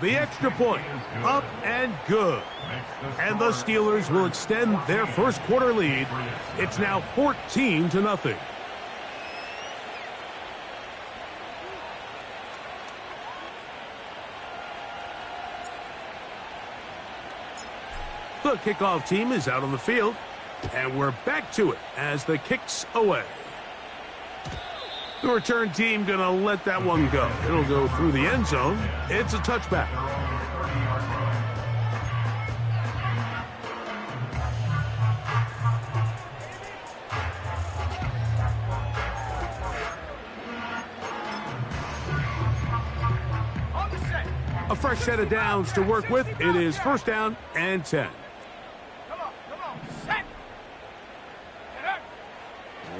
The extra point, up and good. And the Steelers will extend their first quarter lead. It's now 14-0. The kickoff team is out on the field, and we're back to it as the kick's away. The return team going to let that one go. It'll go through the end zone. It's a touchback. A fresh set of downs to work with. It is first down and 10.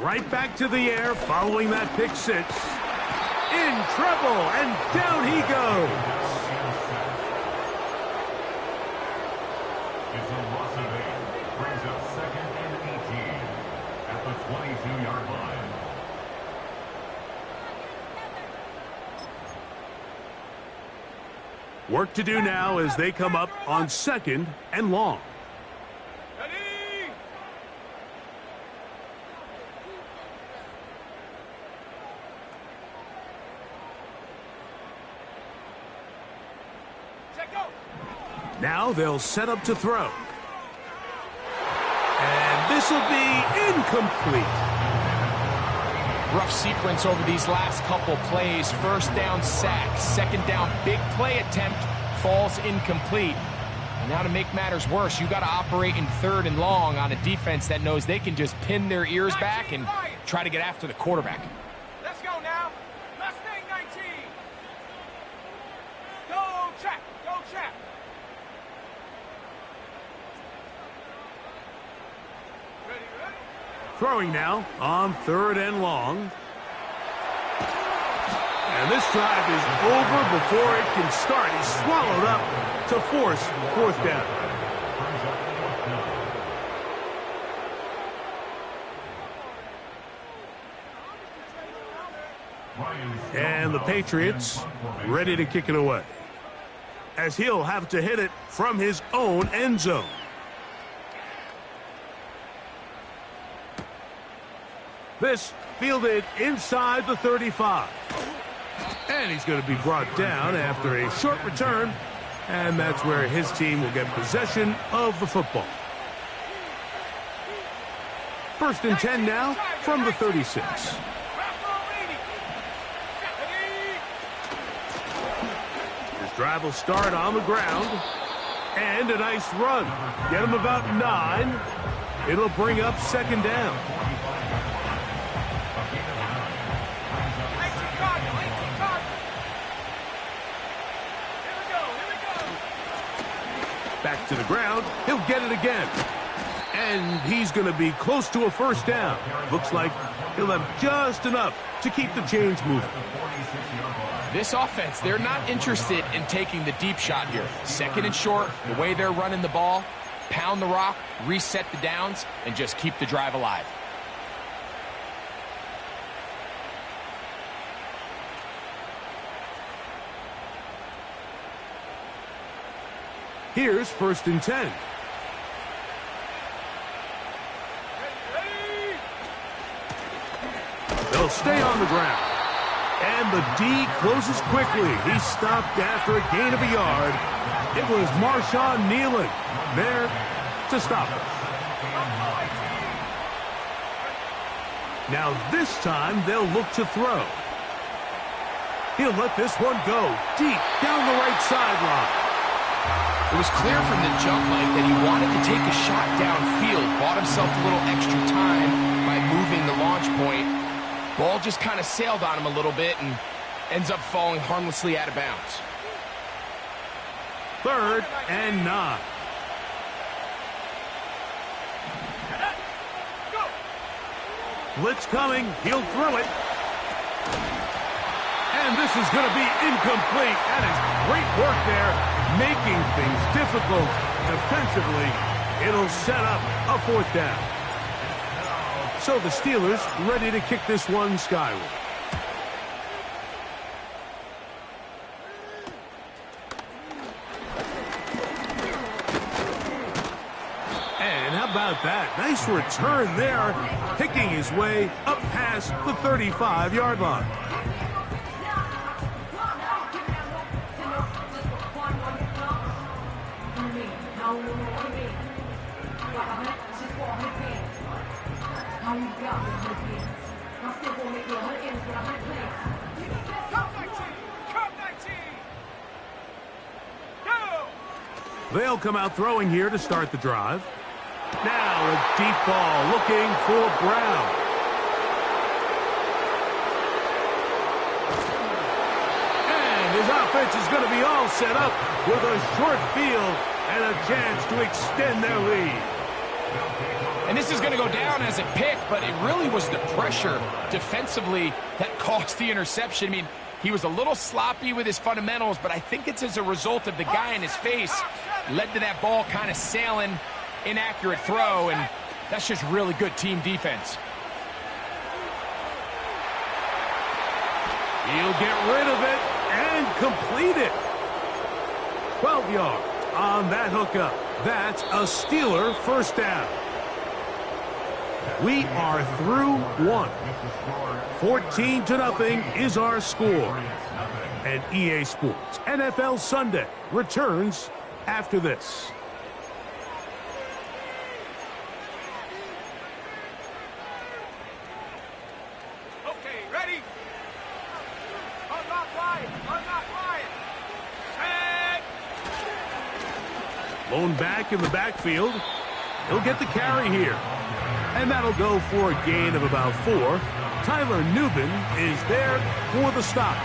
Right back to the air following that pick six. In trouble, and down he goes. It's a loss of 8. Brings up second and 18 at the 22-yard line. Work to do now as they come up on second and long. Now they'll set up to throw. And this will be incomplete. Rough sequence over these last couple plays. First down sack, second down big play attempt, falls incomplete. And now to make matters worse, you got to operate in third and long on a defense that knows they can just pin their ears back and try to get after the quarterback. Let's go now. Mustang 19. Go trap, go trap. Throwing now on third and long. And this drive is over before it can start. He's swallowed up to force fourth down. And the Patriots ready to kick it away, as he'll have to hit it from his own end zone. This fielded inside the 35. And he's going to be brought down after a short return. And that's where his team will get possession of the football. First and 10 now from the 36. His drive will start on the ground. And a nice run. Get him about 9. It'll bring up second down. Back to the ground. He'll get it again. And he's going to be close to a first down. Looks like he'll have just enough to keep the chains moving. This offense, they're not interested in taking the deep shot here. Second and short, the way they're running the ball, pound the rock, reset the downs, and just keep the drive alive. Here's first and 10. They'll stay on the ground. And the D closes quickly. He stopped after a gain of a yard. It was Marshawn Nealon there to stop it. Now this time they'll look to throw. He'll let this one go deep down the right sideline. It was clear from the jump, Mike, that he wanted to take a shot downfield, bought himself a little extra time by moving the launch point. Ball just kind of sailed on him a little bit and ends up falling harmlessly out of bounds. Third and 9. Blitz coming. He'll throw it. And this is going to be incomplete. That is great work there, making things difficult defensively. It'll set up a fourth down. So the Steelers ready to kick this one skyward. about that? Nice return there, picking his way up past the 35-yard line. They'll come out throwing here to start the drive. Now a deep ball looking for Brown. And his offense is going to be all set up with a short field and a chance to extend their lead. And this is going to go down as a pick, but it really was the pressure defensively that caused the interception. I mean, he was a little sloppy with his fundamentals, but I think it's as a result of the guy in his face led to that ball kind of sailing, inaccurate throw, and that's just really good team defense. He'll get rid of it and complete it. 12 yards on that hookup. That's a Steeler first down. We are through one. 14-0 is our score. And EA Sports NFL Sunday returns after this. Okay, ready? Unlock Ryan. Unlock Ryan. Set. Lone back in the backfield. He'll get the carry here. And that'll go for a gain of about 4. Tyler Nubin is there for the stop.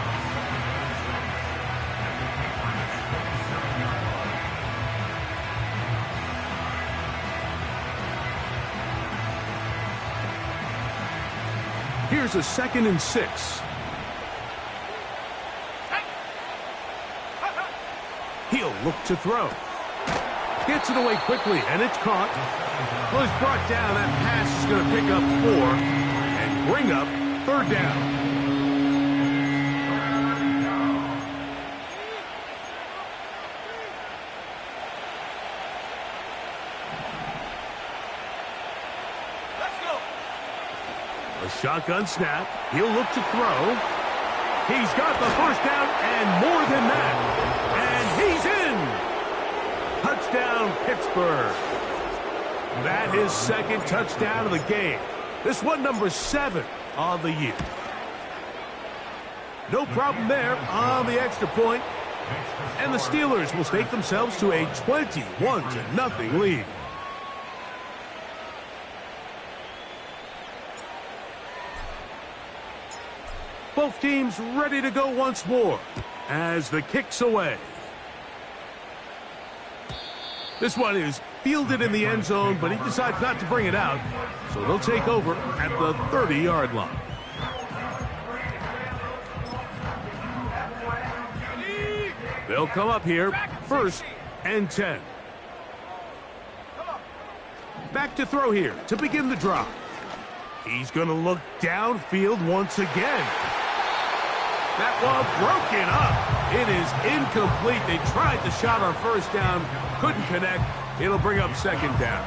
Here's a 2nd and 6. He'll look to throw. Gets it away quickly, and it's caught. Well, he's brought down. That pass is going to pick up 4 and bring up 3rd down. Let's go. A shotgun snap. He'll look to throw. He's got the first down and more than that. And he's in. Touchdown, Pittsburgh. That is 2nd touchdown of the game. This one number 7 on the year. No problem there on the extra point. And the Steelers will stake themselves to a 21-0 lead. Both teams ready to go once more as the kick's away. This one is fielded in the end zone, but he decides not to bring it out, so they'll take over at the 30-yard line. They'll come up here, 1st and 10. Back to throw here to begin the drive. He's going to look downfield once again. That ball broken up. It is incomplete. They tried the shot on 1st down, couldn't connect. It'll bring up 2nd down.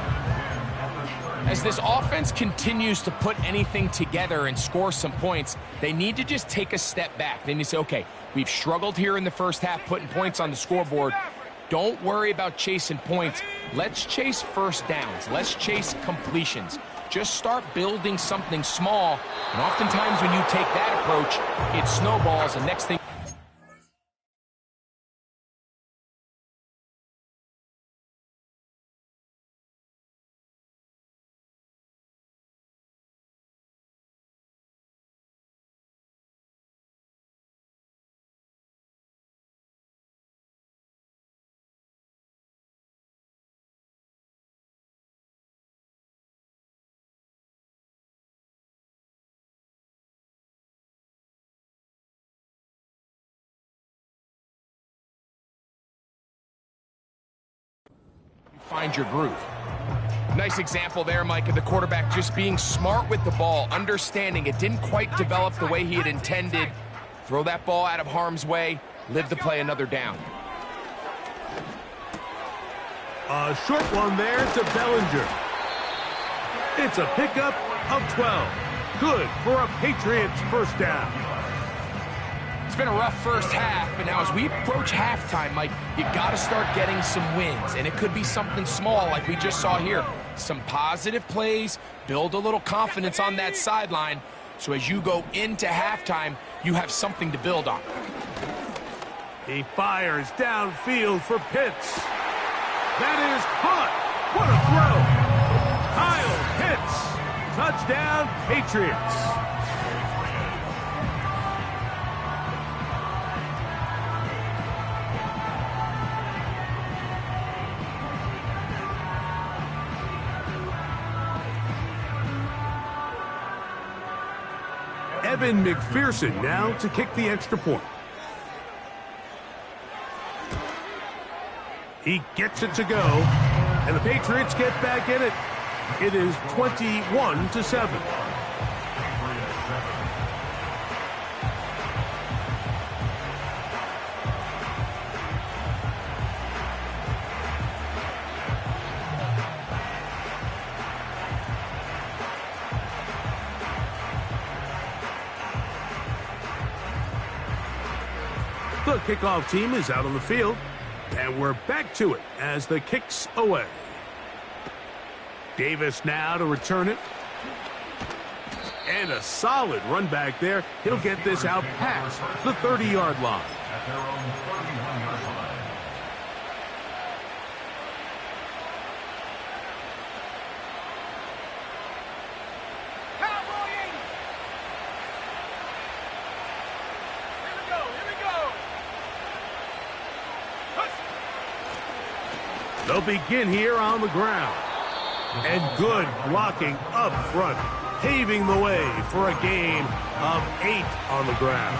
As this offense continues to put anything together and score some points, they need to just take a step back. Then you say, okay, we've struggled here in the first half putting points on the scoreboard. Don't worry about chasing points. Let's chase first downs. Let's chase completions. Just start building something small, and oftentimes when you take that approach, it snowballs, and next thing. Find your groove. Nice example there, Mike, of the quarterback just being smart with the ball, understanding it didn't quite develop the way he had intended. Throw that ball out of harm's way, live to play another down. A short one there to Bellinger. It's a pickup of 12. Good for a Patriots first down. It's been a rough first half, but now as we approach halftime, Mike, you got to start getting some wins, and it could be something small like we just saw here. Some positive plays, build a little confidence on that sideline, so as you go into halftime, you have something to build on. He fires downfield for Pitts. That is caught. What a throw. Kyle Pitts. Touchdown, Patriots. Evan McPherson now to kick the extra point. He gets it to go, and the Patriots get back in it. It is 21-7. The kickoff team is out on the field, and we're back to it as the kick's away. Davis now to return it. And a solid run back there. He'll get this out past the 30-yard line. At their own 31-yard line. Cowboy 80. Here we go. Push. They'll begin here on the ground. And good blocking up front, paving the way for a gain of 8 on the ground.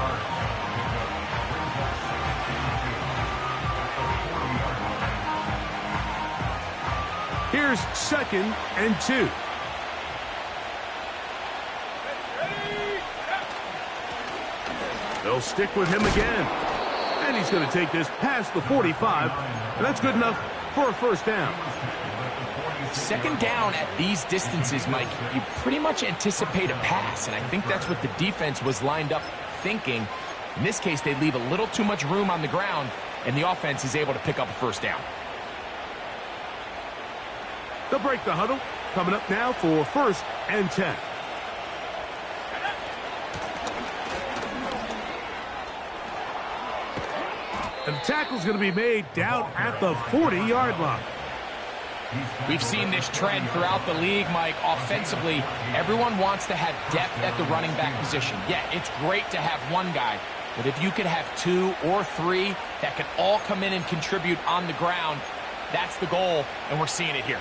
Here's 2nd and 2. They'll stick with him again. And he's going to take this past the 45, and that's good enough for a first down. Second down at these distances, Mike, you pretty much anticipate a pass, and I think that's what the defense was lined up thinking. In this case, they leave a little too much room on the ground, and the offense is able to pick up a first down. They'll break the huddle. Coming up now for 1st and 10. And the tackle's going to be made down at the 40-yard line. We've seen this trend throughout the league, Mike. Offensively, everyone wants to have depth at the running back position. Yeah, it's great to have one guy, but if you could have 2 or 3 that can all come in and contribute on the ground, that's the goal, and we're seeing it here.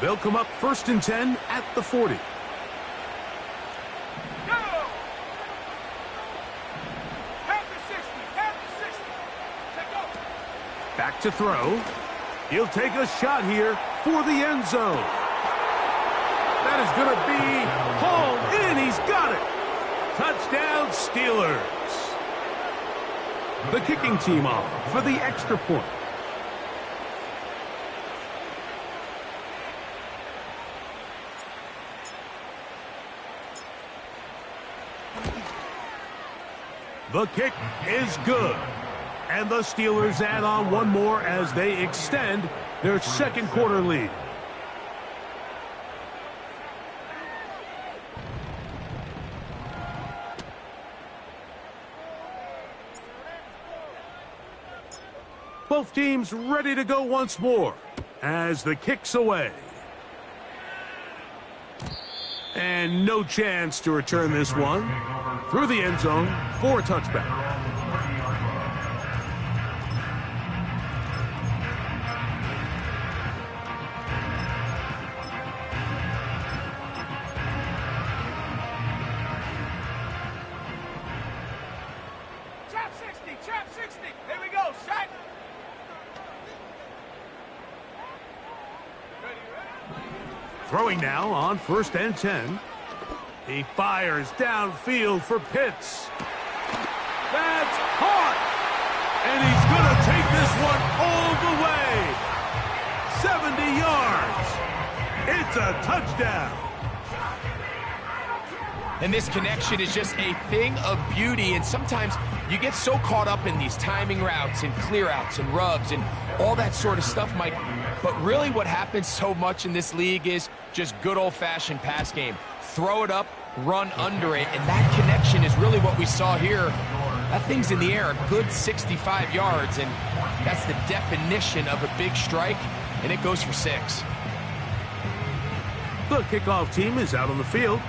They'll come up 1st and 10 at the 40. Back to throw. He'll take a shot here for the end zone. That is going to be hauled in. He's got it. Touchdown, Steelers. The kicking team on for the extra point. The kick is good. And the Steelers add on one more as they extend their 2nd quarter lead. Both teams ready to go once more as the kick's away. And no chance to return this one through the end zone for a touchback. Trap 60. There we go. Set. Throwing now on 1st and 10. He fires downfield for Pitts. That's caught. And he's going to take this one all the way. 70 yards. It's a touchdown. And this connection is just a thing of beauty, and sometimes you get so caught up in these timing routes and clear outs and rubs and all that sort of stuff, Mike. But really what happens so much in this league is just good old-fashioned pass game. Throw it up, run under it, and that connection is really what we saw here. That thing's in the air a good 65 yards, and that's the definition of a big strike, and it goes for 6. The kickoff team is out on the field,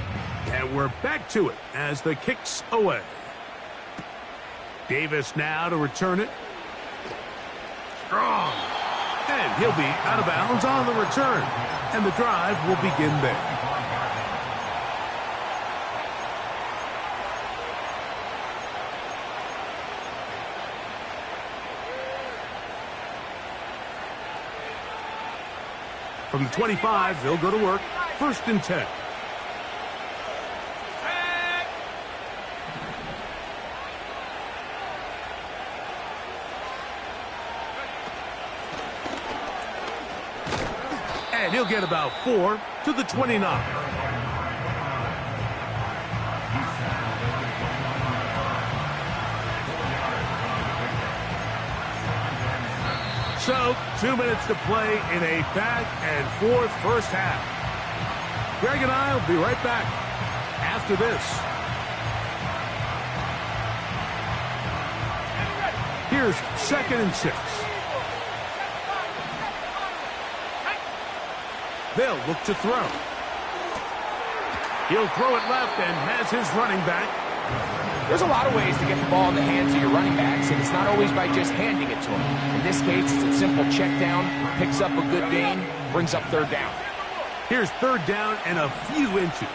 and we're back to it as the kick's away. Davis now to return it. Strong. And he'll be out of bounds on the return, and the drive will begin there. From the 25, they'll go to work. 1st and 10. And he'll get about 4 to the 29. So, 2 minutes to play in a back-and-forth first half. Greg and I will be right back after this. Here's 2nd and 6. They'll look to throw. He'll throw it left and has his running back. There's a lot of ways to get the ball in the hands of your running backs, and it's not always by just handing it to them. In this case, it's a simple check down, picks up a good gain, brings up 3rd down. Here's 3rd down and a few inches.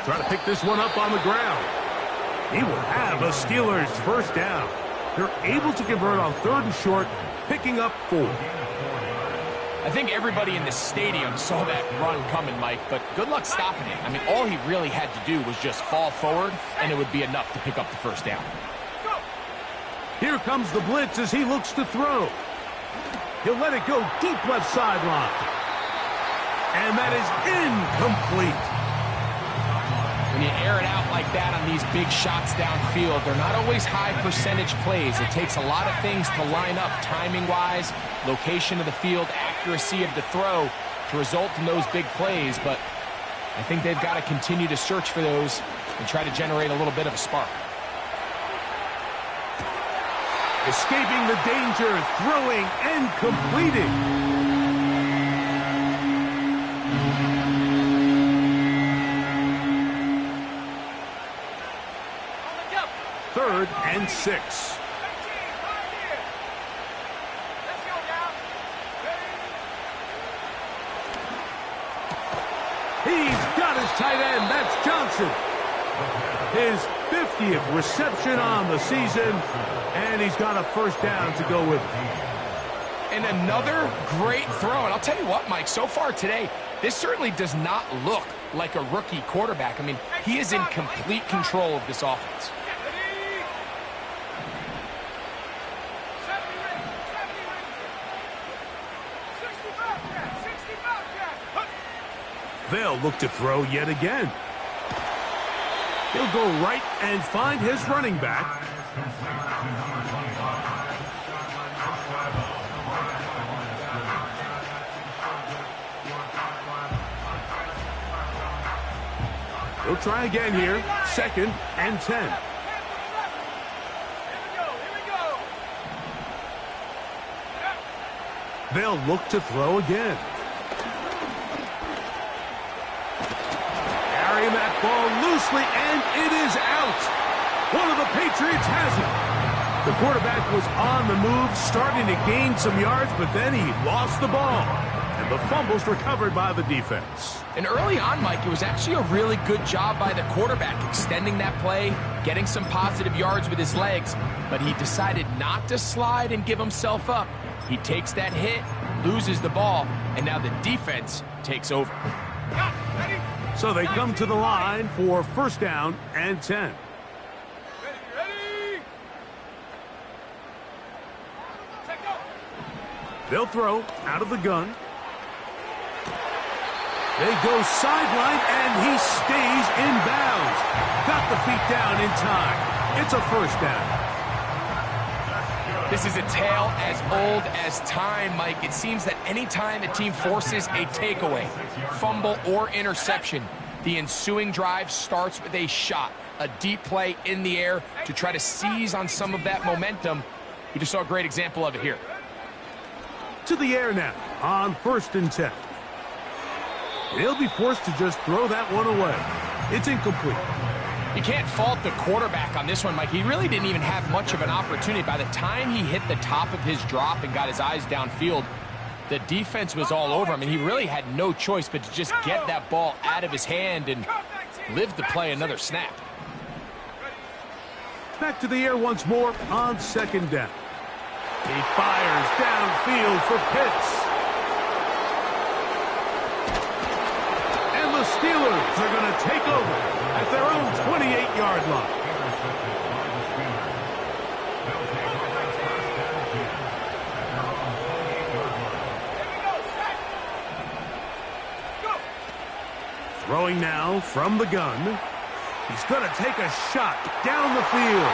Try to pick this one up on the ground. He will have a Steelers 1st down. They're able to convert on 3rd and short, picking up 4. I think everybody in the stadium saw that run coming, Mike, but good luck stopping it. I mean, all he really had to do was just fall forward, and it would be enough to pick up the 1st down. Here comes the blitz as he looks to throw. He'll let it go deep left sideline. And that is incomplete. When you air it out like that on these big shots downfield, they're not always high percentage plays. It takes a lot of things to line up timing-wise, location of the field, accuracy of the throw to result in those big plays. But I think they've got to continue to search for those and try to generate a little bit of a spark. Escaping the danger, throwing and completing. 3rd and 6. He's got his tight end. That's Johnson. His 50th reception on the season, and he's got a 1st down to go with it. And another great throw. And I'll tell you what, Mike, so far today, this certainly does not look like a rookie quarterback. I mean, he is in complete control of this offense. They'll look to throw yet again. He'll go right and find his running back. He'll try again here. 2nd and 10. They'll look to throw again. Carrying that ball loosely, and it is out. One of the Patriots has it. The quarterback was on the move, starting to gain some yards, but then he lost the ball. And the fumble's recovered by the defense. And early on, Mike, it was actually a really good job by the quarterback, extending that play, getting some positive yards with his legs, but he decided not to slide and give himself up. He takes that hit, loses the ball, and now the defense takes over. So they come to the line for first down and 10. Ready? Check go. They'll throw out of the gun. They go sideline, and he stays in bounds. Got the feet down in time. It's a first down. This is a tale as old as time, Mike. It seems that any time a team forces a takeaway, fumble, or interception, the ensuing drive starts with a shot, a deep play in the air to try to seize on some of that momentum. We just saw a great example of it here. To the air now on first and 10. He'll be forced to just throw that one away. It's incomplete. You can't fault the quarterback on this one, Mike. He really didn't even have much of an opportunity. By the time he hit the top of his drop and got his eyes downfield, the defense was all over him, and he really had no choice but to just get that ball out of his hand and live to play another snap. Back to the air once more on second down. He fires downfield for Pitts. And the Steelers are going to take over at their own 28-yard line. Throwing now from the gun. He's going to take a shot down the field.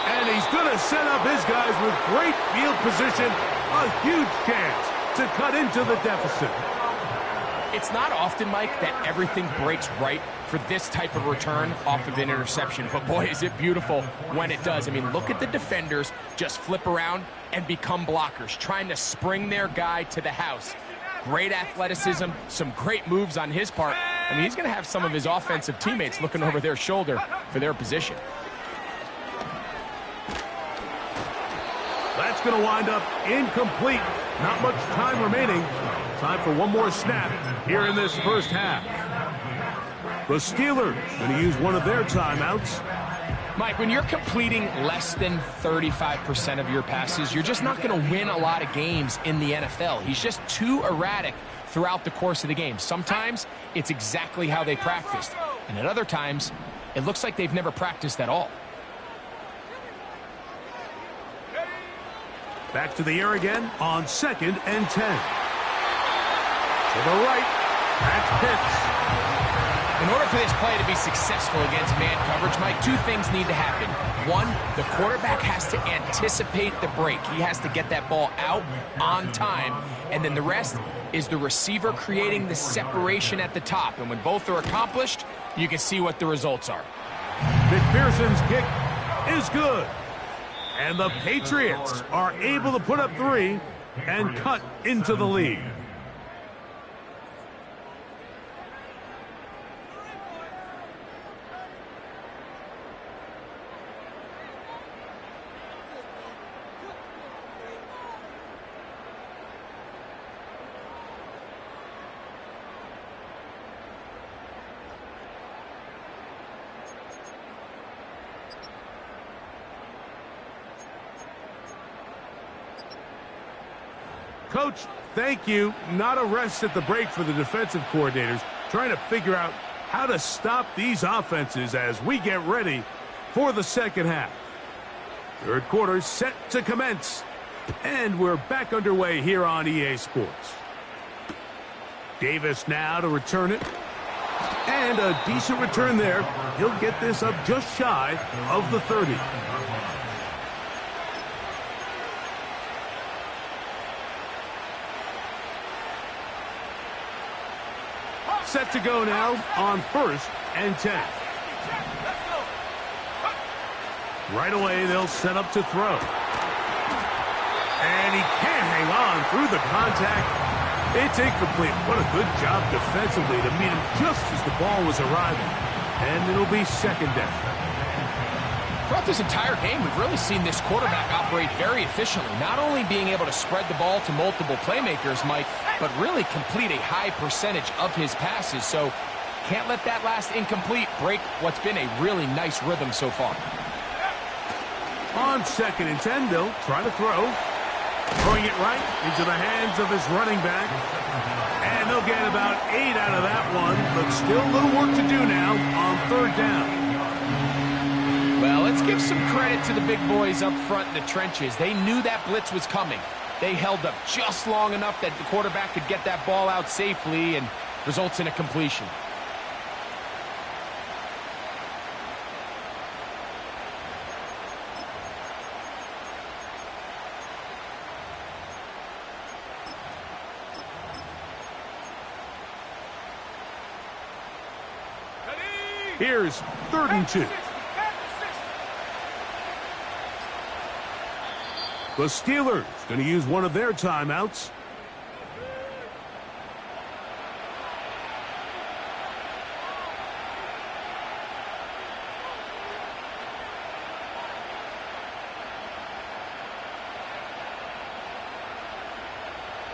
And he's going to set up his guys with great field position. A huge chance to cut into the deficit. It's not often, Mike, that everything breaks right for this type of return off of an interception. But boy, is it beautiful when it does. I mean, look at the defenders just flip around and become blockers, trying to spring their guy to the house. Great athleticism, some great moves on his part. I mean, he's going to have some of his offensive teammates looking over their shoulder for their position. That's going to wind up incomplete. Not much time remaining. Time for one more snap here in this first half. The Steelers going to use one of their timeouts. Mike, when you're completing less than 35% of your passes, you're just not going to win a lot of games in the NFL. He's just too erratic throughout the course of the game. Sometimes it's exactly how they practiced, and at other times it looks like they've never practiced at all. Back to the air again on second and 10. To the right, that's Pitts. In order for this play to be successful against man coverage, Mike, two things need to happen. One, the quarterback has to anticipate the break. He has to get that ball out on time. And then the rest is the receiver creating the separation at the top. And when both are accomplished, you can see what the results are. McPherson's kick is good. And the Patriots are able to put up 3 and cut into the lead. Coach, thank you. Not a rest at the break for the defensive coordinators, trying to figure out how to stop these offenses as we get ready for the second half. Third quarter set to commence, and we're back underway here on EA Sports. Davis now to return it, and a decent return there. He'll get this up just shy of the 30. Set to go now on first and 10. Right away, they'll set up to throw. And he can't hang on through the contact. It's incomplete. What a good job defensively to meet him just as the ball was arriving. And it'll be second down. Throughout this entire game, we've really seen this quarterback operate very efficiently, not only being able to spread the ball to multiple playmakers, Mike, but really complete a high percentage of his passes. So can't let that last incomplete break what's been a really nice rhythm so far. On second and 10, they'll try to throw. Throwing it right into the hands of his running back. And they'll get about 8 out of that one, but still a little work to do now on third down. Well, let's give some credit to the big boys up front in the trenches. They knew that blitz was coming. They held up just long enough that the quarterback could get that ball out safely and results in a completion. Here's 3rd and 2. The Steelers going to use one of their timeouts.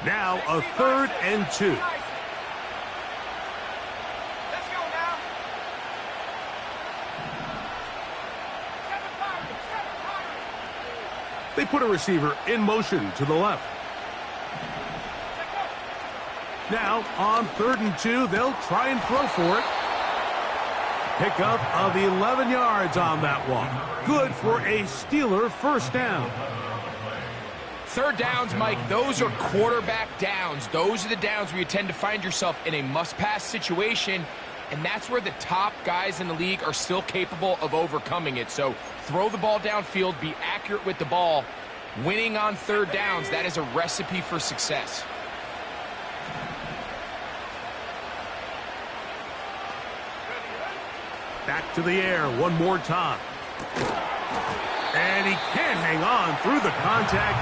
Now a 3rd and 2. They put a receiver in motion to the left. Now, on 3rd and 2, they'll try and throw for it. Pickup of 11 yards on that one. Good for a Steeler first down. Third downs, Mike, those are quarterback downs. Those are the downs where you tend to find yourself in a must-pass situation, and that's where the top guys in the league are still capable of overcoming it. So throw the ball downfield, be accurate with the ball. Winning on third downs, that is a recipe for success. Back to the air one more time. And he can't hang on through the contact.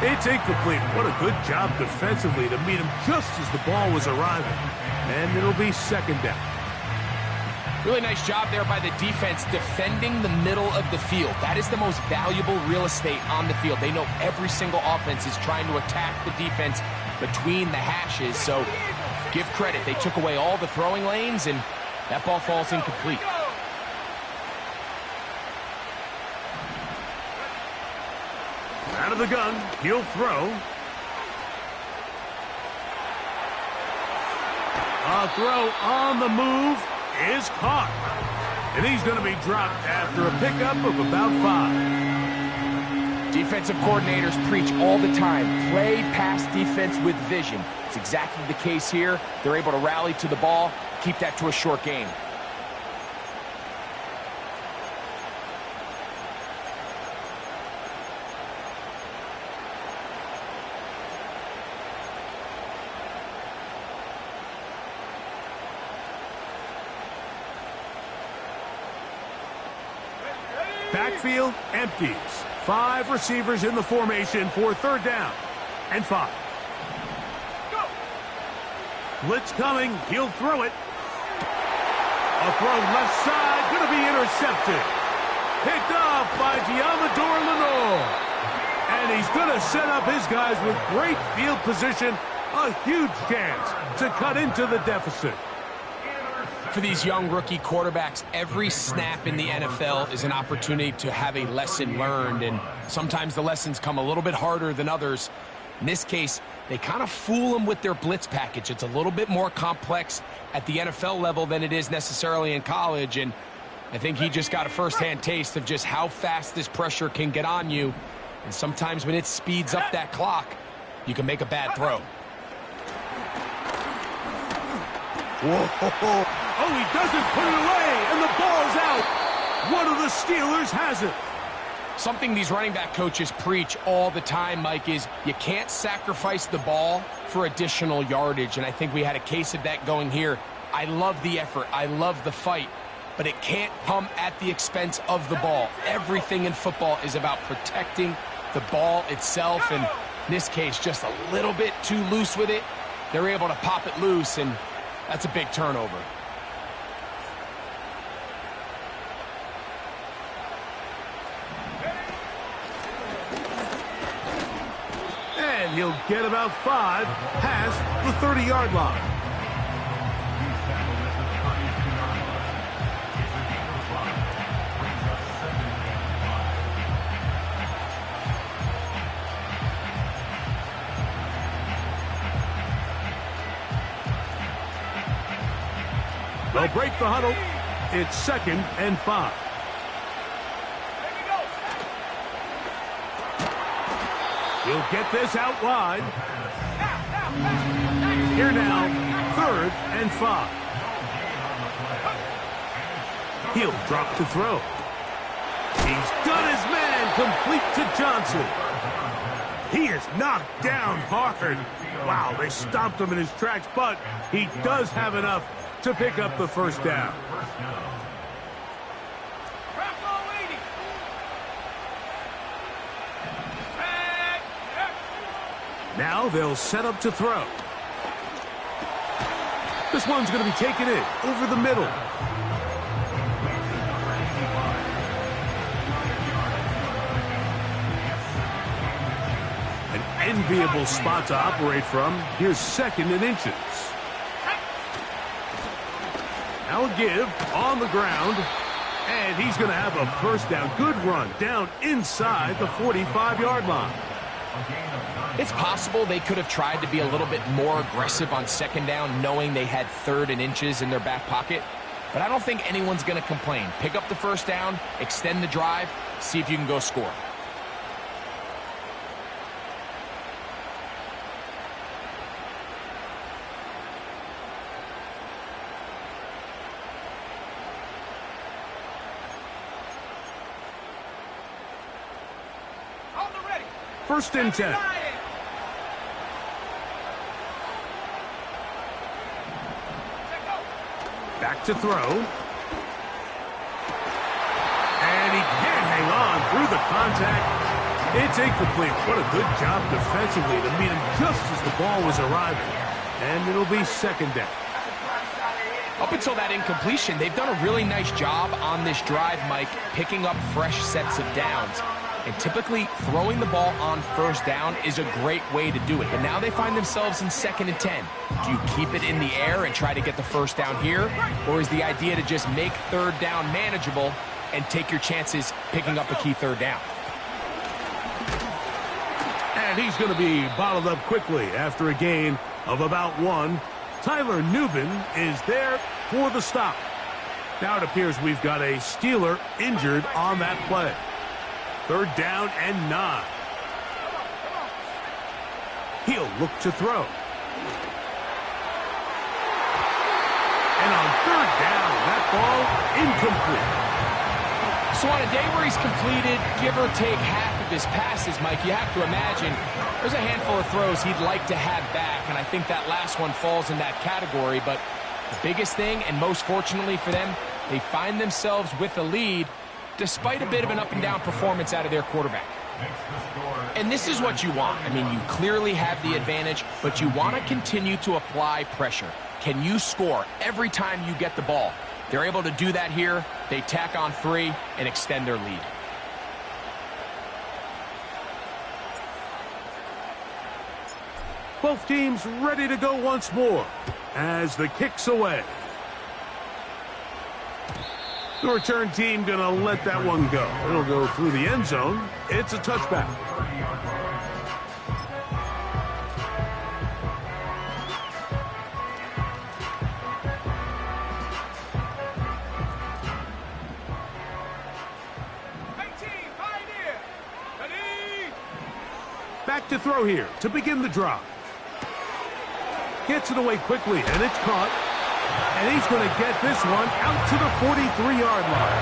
It's incomplete. What a good job defensively to meet him just as the ball was arriving. And it'll be 2nd down. Really nice job there by the defense defending the middle of the field. That is the most valuable real estate on the field. They know every single offense is trying to attack the defense between the hashes. So give credit. They took away all the throwing lanes, and that ball falls incomplete. Out of the gun, he'll throw. A throw on the move is caught. And he's going to be dropped after a pickup of about 5. Defensive coordinators preach all the time, play pass defense with vision. It's exactly the case here. They're able to rally to the ball, keep that to a short gain. Backfield empties. 5 receivers in the formation for 3rd down and 5. Blitz coming. He'll throw it. A throw left side. Going to be intercepted. Picked off by Diamador Lenore. And he's going to set up his guys with great field position. A huge chance to cut into the deficit. For these young rookie quarterbacks, every snap in the NFL is an opportunity to have a lesson learned, and sometimes the lessons come a little bit harder than others. In this case, they kind of fool them with their blitz package. It's a little bit more complex at the NFL level than it is necessarily in college, and I think he just got a first-hand taste of just how fast this pressure can get on you, and sometimes when it speeds up that clock, you can make a bad throw. Whoa. Oh, he doesn't put it away, and the ball's out. One of the Steelers has it. Something these running back coaches preach all the time, Mike, is you can't sacrifice the ball for additional yardage, and I think we had a case of that going here. I love the effort. I love the fight, but it can't come at the expense of the ball. Everything in football is about protecting the ball itself, and in this case, just a little bit too loose with it. They're able to pop it loose, and that's a big turnover. And he'll get about 5 past the 30-yard line. They'll break the huddle. It's 2nd and 5. There we go. He'll get this out wide. Now. Here now, 3rd and 5. He'll drop to throw. He's got his man complete to Johnson. He is knocked down hard. Wow, they stopped him in his tracks, but he does have enough to pick up the first down. Now they'll set up to throw. This one's going to be taken in over the middle. An enviable spot to operate from. Here's 2nd and inches. Now a give on the ground. And he's going to have a first down. Good run down inside the 45-yard line. It's possible they could have tried to be a little bit more aggressive on 2nd down, knowing they had 3rd and inches in their back pocket. But I don't think anyone's going to complain. Pick up the first down, extend the drive, see if you can go score. On the ready. 1st and 10. Back to throw. And he can't hang on through the contact. It's incomplete. What a good job defensively to meet him just as the ball was arriving. And it'll be 2nd down. Up until that incompletion, they've done a really nice job on this drive, Mike, picking up fresh sets of downs. And typically, throwing the ball on 1st down is a great way to do it. But now they find themselves in 2nd and 10. Do you keep it in the air and try to get the first down here? Or is the idea to just make 3rd down manageable and take your chances picking up a key 3rd down? And he's going to be bottled up quickly after a gain of about 1. Tyler Nubin is there for the stop. Now it appears we've got a Steeler injured on that play. 3rd down and 9. He'll look to throw. And on 3rd down, that ball incomplete. So on a day where he's completed, give or take half of his passes, Mike, you have to imagine there's a handful of throws he'd like to have back, and I think that last one falls in that category. But the biggest thing, and most fortunately for them, they find themselves with a lead despite a bit of an up-and-down performance out of their quarterback. And this is what you want. I mean, you clearly have the advantage, but you want to continue to apply pressure. Can you score every time you get the ball? They're able to do that here. They tack on 3 and extend their lead. Both teams ready to go once more as the kick's away. The return team going to let that one go. It'll go through the end zone. It's a touchback. Back to throw here to begin the drive. Gets it away quickly, and it's caught. And he's going to get this one out to the 43-yard line.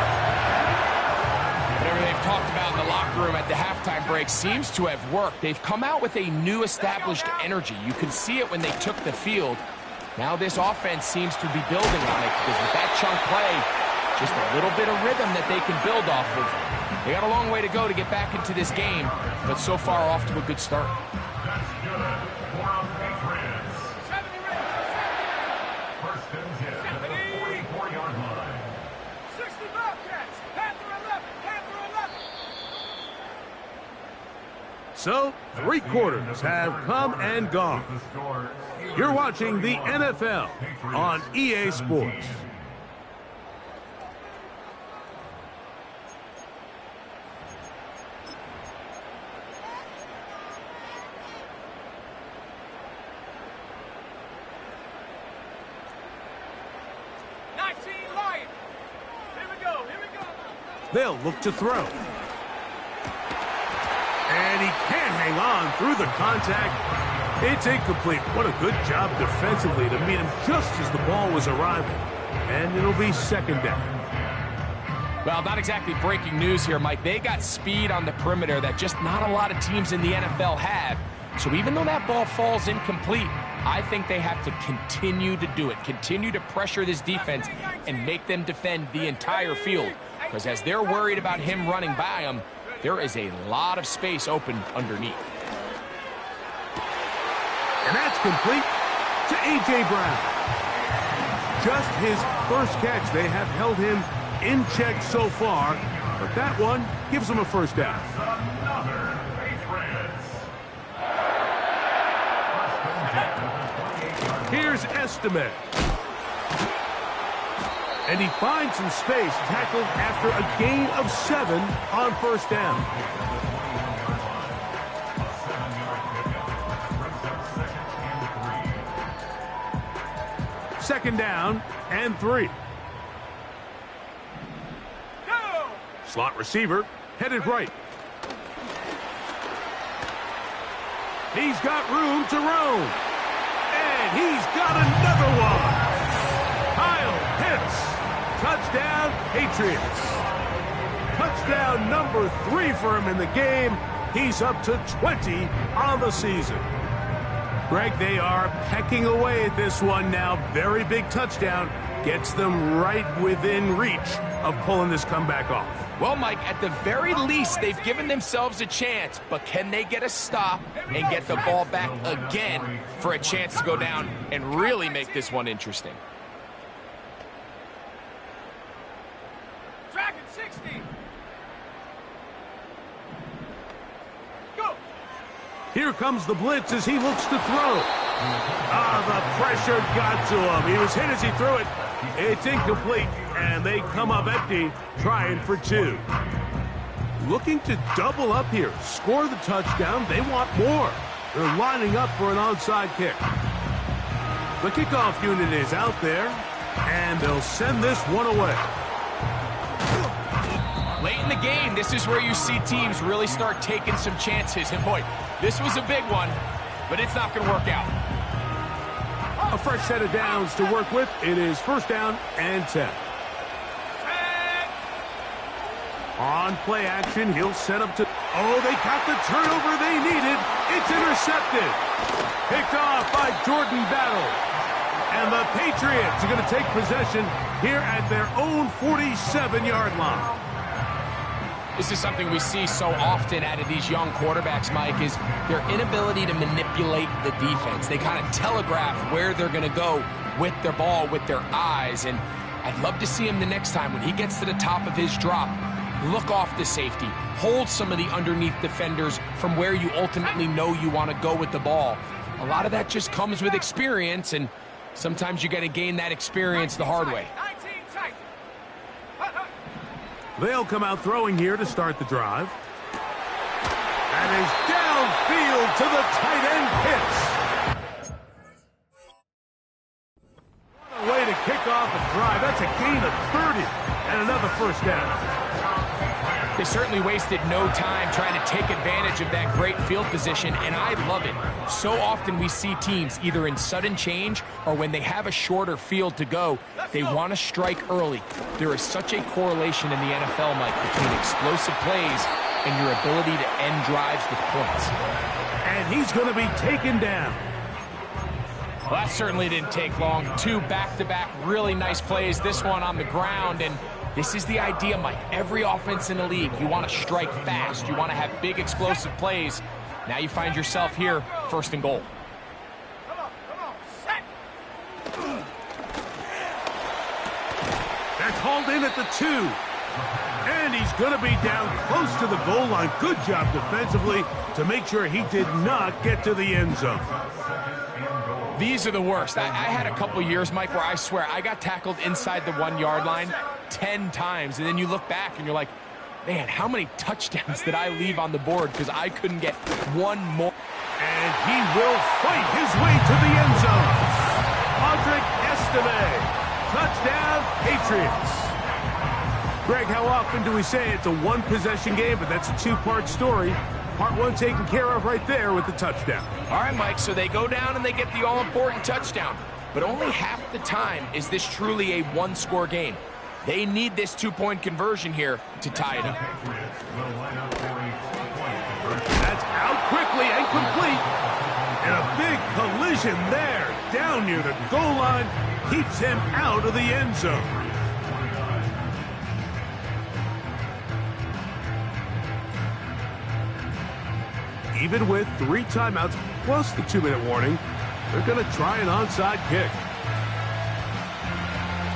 Whatever they've talked about in the locker room at the halftime break seems to have worked. They've come out with a new established energy. You can see it when they took the field. Now this offense seems to be building on it because with that chunk play, just a little bit of rhythm that they can build off of. They got a long way to go to get back into this game, but so far off to a good start. That's good for our Patriots. First and 10 at the 44-yard line. 60 Bobcats. Panther 11. Panther 11. So, 3 quarters have come and gone. You're watching the NFL on EA Sports. Nice They'll look to throw. And he can't hang on through the contact. It's incomplete. What a good job defensively to meet him just as the ball was arriving. And it'll be second down. Well, not exactly breaking news here, Mike. They got speed on the perimeter that just not a lot of teams in the NFL have. So even though that ball falls incomplete, I think they have to continue to do it, continue to pressure this defense and make them defend the entire field. Because as they're worried about him running by them, there is a lot of space open underneath. And that's complete to A.J. Brown. Just his first catch. They have held him in check so far, but that one gives him a first down. Here's Estime. And he finds some space, tackled after a gain of 7 on first down. Second down and 3. Slot receiver headed right. He's got room to roam. And he's got another one. Kyle Pitts. Touchdown, Patriots. Touchdown number 3 for him in the game. He's up to 20 on the season. Greg, they are pecking away at this one now. Very big touchdown. Gets them right within reach of pulling this comeback off. Well, Mike, at the very least, they've given themselves a chance, but can they get a stop and get the ball back again for a chance to go down and really make this one interesting? Dragon 60. Go. Here comes the blitz as he looks to throw. The pressure got to him. He was hit as he threw it. It's incomplete, and they come up empty, trying for 2. Looking to double up here, score the touchdown. They want more. They're lining up for an onside kick. The kickoff unit is out there, and they'll send this one away. Late in the game, this is where you see teams really start taking some chances. And boy, this was a big one, but it's not going to work out. A fresh set of downs to work with. It is first down and 10. On play action, he'll set up to... Oh, they got the turnover they needed. It's intercepted. Picked off by Jordan Battle. And the Patriots are going to take possession here at their own 47-yard line. This is something we see so often out of these young quarterbacks, Mike, is their inability to manipulate the defense. They kind of telegraph where they're going to go with their ball, with their eyes. And I'd love to see him the next time when he gets to the top of his drop. Look off the safety. Hold some of the underneath defenders from where you ultimately know you want to go with the ball. A lot of that just comes with experience, and sometimes you got to gain that experience the hard way. They'll come out throwing here to start the drive. And is downfield to the tight end Pitts. What a way to kick off a drive. That's a gain of 30 and another first down. They certainly wasted no time trying to take advantage of that great field position, and I love it. So often we see teams either in sudden change or when they have a shorter field to go, they want to strike early. There is such a correlation in the NFL, Mike, between explosive plays and your ability to end drives with points. And he's going to be taken down. Well, that certainly didn't take long. 2 back-to-back really nice plays, this one on the ground, and this is the idea, Mike. Every offense in the league, you want to strike fast. You want to have big, explosive plays. Now you find yourself here, first and goal. Come on, set. They're called in at the 2. And he's going to be down close to the goal line. Good job defensively to make sure he did not get to the end zone. These are the worst. I had a couple years, Mike, where I swear I got tackled inside the 1-yard line 10 times. And then you look back and you're like, man, how many touchdowns did I leave on the board because I couldn't get one more? And he will fight his way to the end zone. Audric Estime. Touchdown, Patriots. Greg, how often do we say it's a one-possession game, but that's a two-part story? Part one taken care of right there with the touchdown. All right, Mike, so they go down and they get the all-important touchdown. But only half the time is this truly a one-score game. They need this two-point conversion here to tie it up. That's out quickly and complete. And a big collision there down near the goal line keeps him out of the end zone. Even with 3 timeouts plus the 2-minute warning, they're going to try an onside kick.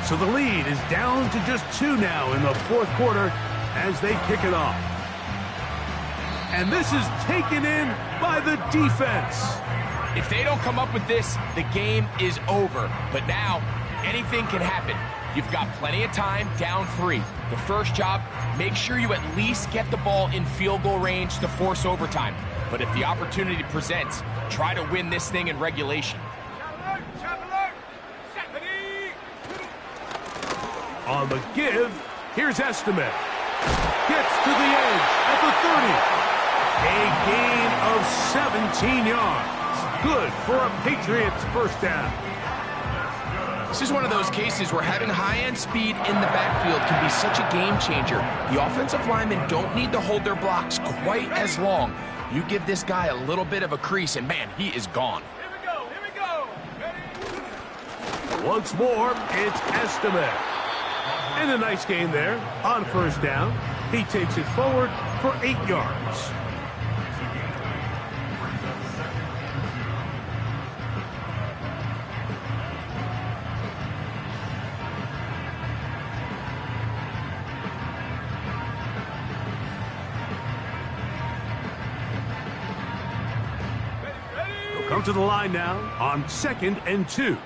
So the lead is down to just 2 now in the fourth quarter as they kick it off. And this is taken in by the defense. If they don't come up with this, the game is over. But now, anything can happen. You've got plenty of time, down 3. The first job, make sure you at least get the ball in field goal range to force overtime. But if the opportunity presents, try to win this thing in regulation. On the give, here's Estimate. Gets to the edge at the 30. A gain of 17 yards. Good for a Patriots first down. This is one of those cases where having high-end speed in the backfield can be such a game changer. The offensive linemen don't need to hold their blocks quite as long. You give this guy a little bit of a crease, and man, he is gone. Here we go. Ready? Once more, it's Estimate. And a nice gain there on first down. He takes it forward for 8 yards. They'll come to the line now on 2nd and 2.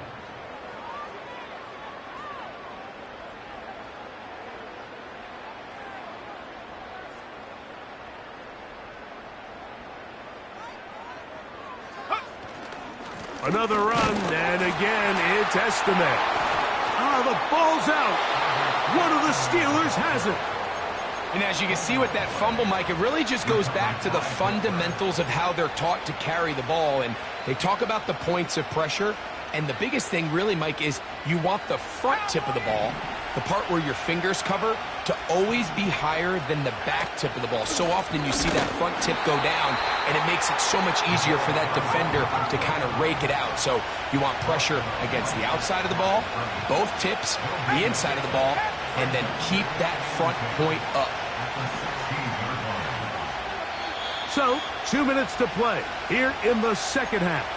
Another run, and again, it's Estimate. The ball's out. One of the Steelers has it. And as you can see with that fumble, Mike, it really just goes back to the fundamentals of how they're taught to carry the ball. And they talk about the points of pressure. And the biggest thing really, Mike, is you want the front tip of the ball, the part where your fingers cover, to always be higher than the back tip of the ball. So often you see that front tip go down, and it makes it so much easier for that defender to kind of rake it out. So you want pressure against the outside of the ball, both tips, the inside of the ball, and then keep that front point up. So, 2 minutes to play here in the second half.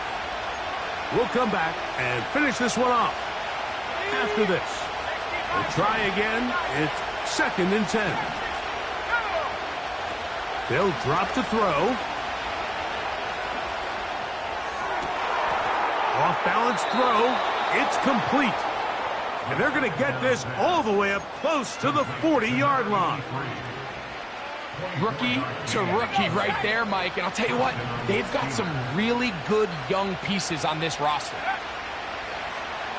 We'll come back and finish this one off after this. We'll try again. It's 2nd and 10. They'll drop to throw. Off-balance throw. It's complete. And they're going to get this all the way up close to the 40-yard line. Rookie to rookie right there, Mike. And I'll tell you what, they've got some really good young pieces on this roster.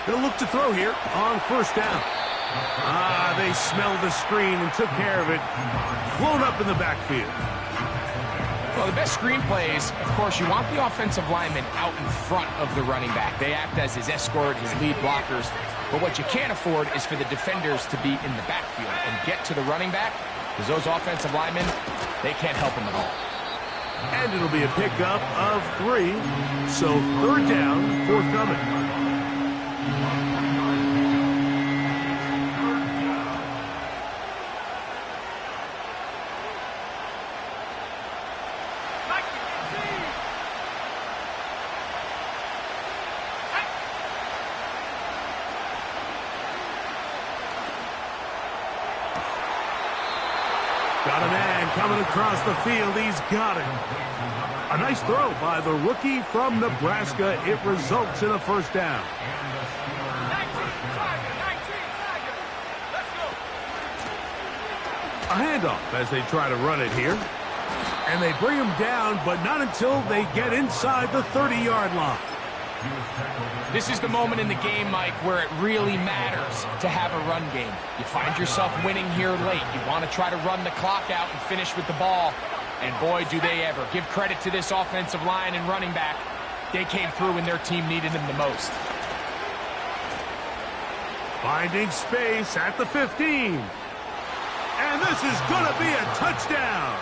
They'll look to throw here on first down. They smelled the screen and took care of it. Blown up in the backfield. Well, the best screen plays, of course, you want the offensive lineman out in front of the running back. They act as his escort, his lead blockers. But what you can't afford is for the defenders to be in the backfield and get to the running back, because those offensive linemen, they can't help him at all. And it'll be a pickup of 3. So 3rd down, forthcoming. Got a man coming across the field. He's got it. A nice throw by the rookie from Nebraska. It results in a first down. 19, let's go. A handoff as they try to run it here. And they bring him down, but not until they get inside the 30-yard line. This is the moment in the game, Mike, where it really matters to have a run game. You find yourself winning here late. You want to try to run the clock out and finish with the ball. And boy, do they ever. Give credit to this offensive line and running back. They came through when their team needed them the most. Finding space at the 15. And this is going to be a touchdown.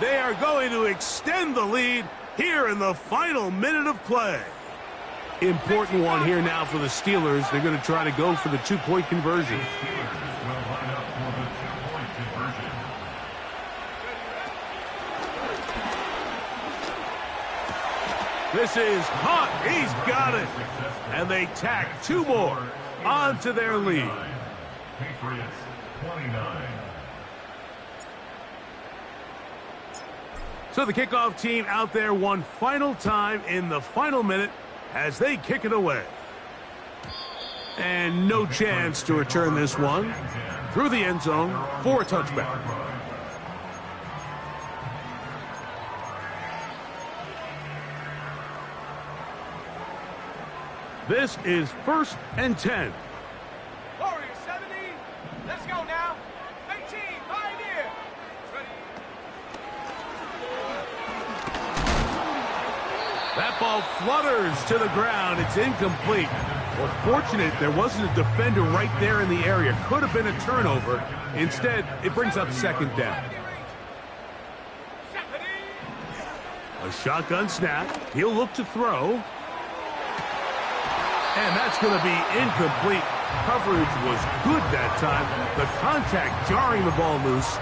They are going to extend the lead here in the final minute of play. Important one here now for the Steelers. They're going to try to go for the two-point conversion. This is hot. He's got it. And they tack two more onto their lead. Patriots 29. So the kickoff team out there one final time in the final minute as they kick it away. And no chance to return this one through the end zone for a touchback. This is 1st and 10. Warriors 70. Let's go now. 18. Pioneer. Ready. That ball flutters to the ground. It's incomplete. Well, fortunate there wasn't a defender right there in the area. Could have been a turnover. Instead, it brings up 2nd down. A shotgun snap. He'll look to throw. And that's going to be incomplete. Coverage was good that time. The contact jarring the ball loose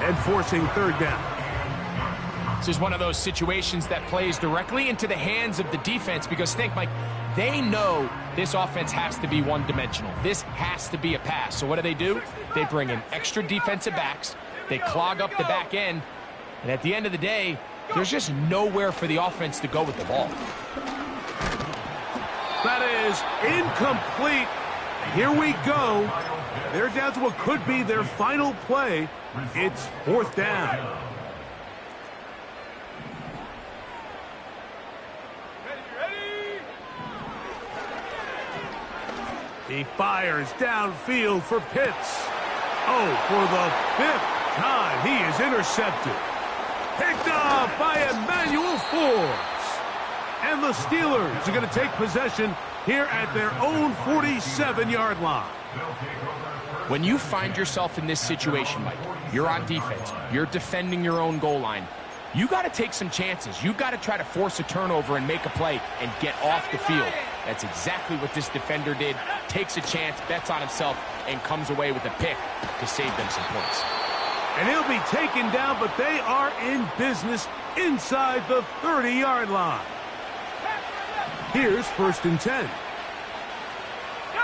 and forcing 3rd down. This is one of those situations that plays directly into the hands of the defense because think, Mike, they know this offense has to be one-dimensional. This has to be a pass. So what do? They bring in extra defensive backs. They clog up the back end. And at the end of the day, there's just nowhere for the offense to go with the ball. That is incomplete. Here we go. They're down to what could be their final play. It's 4th down. Ready. He fires downfield for Pitts. Oh, for the 5th time, he is intercepted. Picked off by Emmanuel Forbes. And the Steelers are going to take possession here at their own 47-yard line. When you find yourself in this situation, Mike, you're on defense, you're defending your own goal line, you got to take some chances. You got to try to force a turnover and make a play and get off the field. That's exactly what this defender did. Takes a chance, bets on himself, and comes away with a pick to save them some points. And he'll be taken down, but they are in business inside the 30-yard line. Here's 1st and 10. Go.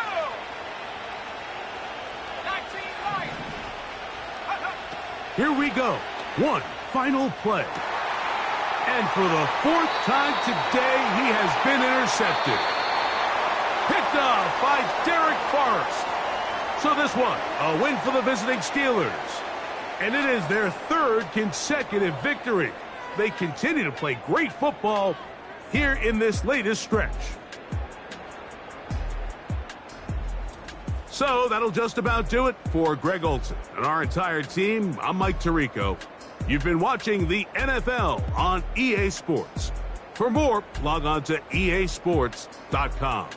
19 right. Here we go. One final play. And for the 4th time today, he has been intercepted. Picked off by Derek Forrest. So this one, a win for the visiting Steelers. And it is their 3rd consecutive victory. They continue to play great football here in this latest stretch. So that'll just about do it for Greg Olsen and our entire team. I'm Mike Tirico. You've been watching the NFL on EA Sports. For more, log on to easports.com.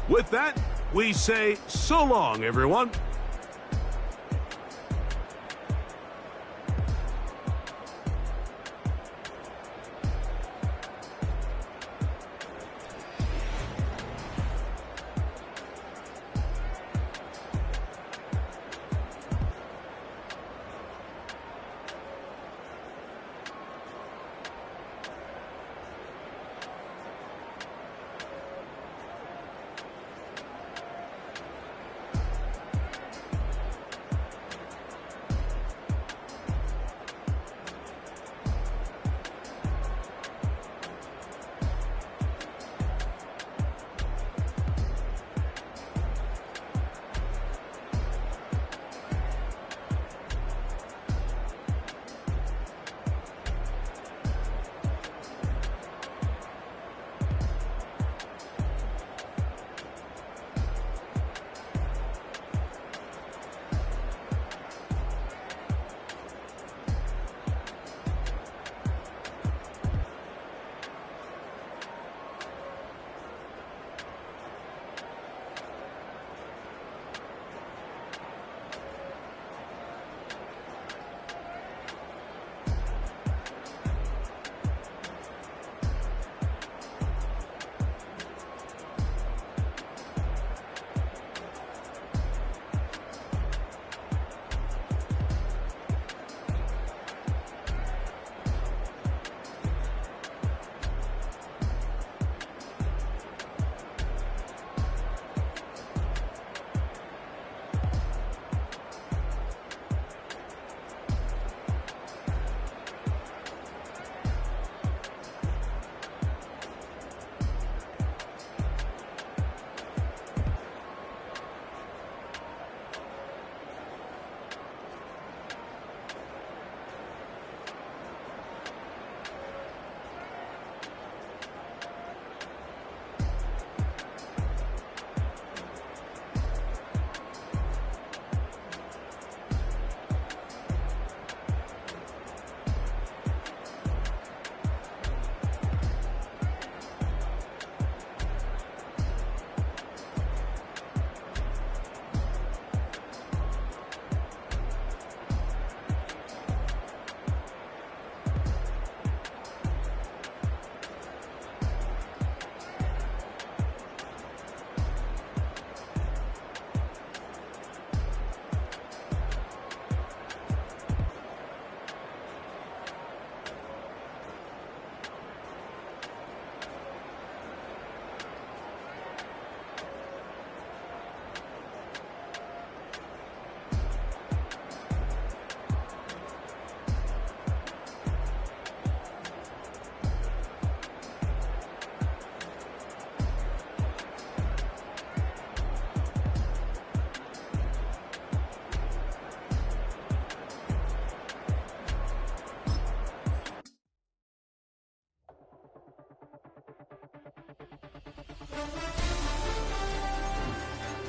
With that, we say so long, everyone.